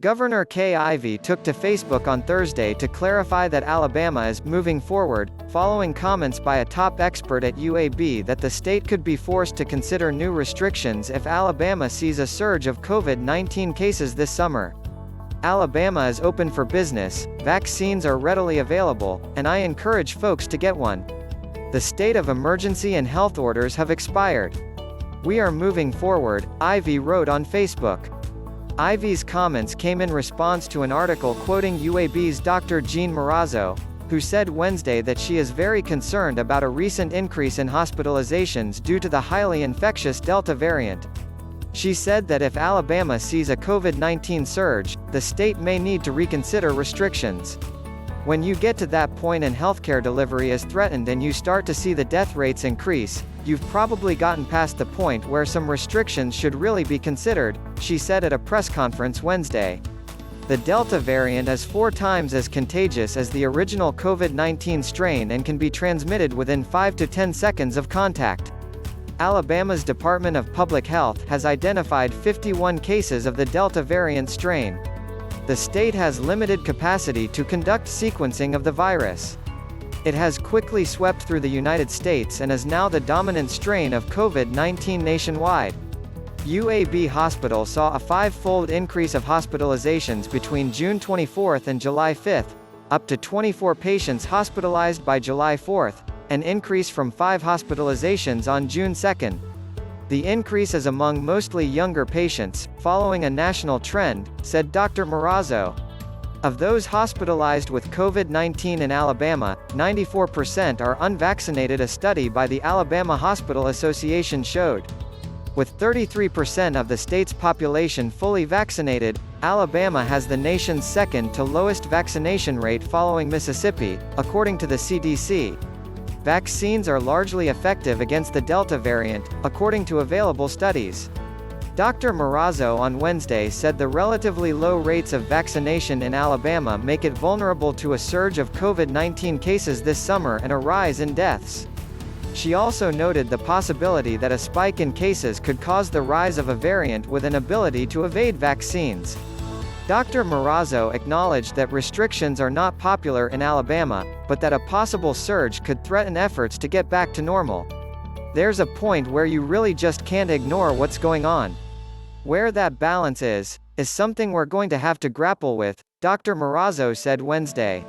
Governor Kay Ivey took to Facebook on Thursday to clarify that Alabama is moving forward, following comments by a top expert at UAB that the state could be forced to consider new restrictions if Alabama sees a surge of COVID-19 cases this summer. Alabama is open for business, vaccines are readily available, and I encourage folks to get one. The state of emergency and health orders have expired. We are moving forward, Ivey wrote on Facebook. Ivey's comments came in response to an article quoting UAB's Dr. Jean Marazzo, who said Wednesday that she is very concerned about a recent increase in hospitalizations due to the highly infectious Delta variant. She said that if Alabama sees a COVID-19 surge, the state may need to reconsider restrictions. When you get to that point and healthcare delivery is threatened and you start to see the death rates increase, you've probably gotten past the point where some restrictions should really be considered, she said at a press conference Wednesday. The Delta variant is 4 times as contagious as the original COVID-19 strain and can be transmitted within 5 to 10 seconds of contact. Alabama's Department of Public Health has identified 51 cases of the Delta variant strain. The state has limited capacity to conduct sequencing of the virus. It has quickly swept through the United States and is now the dominant strain of COVID-19 nationwide. UAB Hospital saw a 5-fold increase of hospitalizations between June 24 and July 5, up to 24 patients hospitalized by July 4, an increase from 5 hospitalizations on June 2. The increase is among mostly younger patients, following a national trend, said Dr. Marazzo. Of those hospitalized with COVID-19 in Alabama, 94% are unvaccinated, a study by the Alabama Hospital Association showed. With 33% of the state's population fully vaccinated, Alabama has the nation's second to lowest vaccination rate following Mississippi, according to the CDC. Vaccines are largely effective against the Delta variant, according to available studies. Dr. Marazzo on Wednesday said the relatively low rates of vaccination in Alabama make it vulnerable to a surge of COVID-19 cases this summer and a rise in deaths. She also noted the possibility that a spike in cases could cause the rise of a variant with an ability to evade vaccines. Dr. Marazzo acknowledged that restrictions are not popular in Alabama, but that a possible surge could threaten efforts to get back to normal. There's a point where you really just can't ignore what's going on. Where that balance is something we're going to have to grapple with, Dr. Marazzo said Wednesday.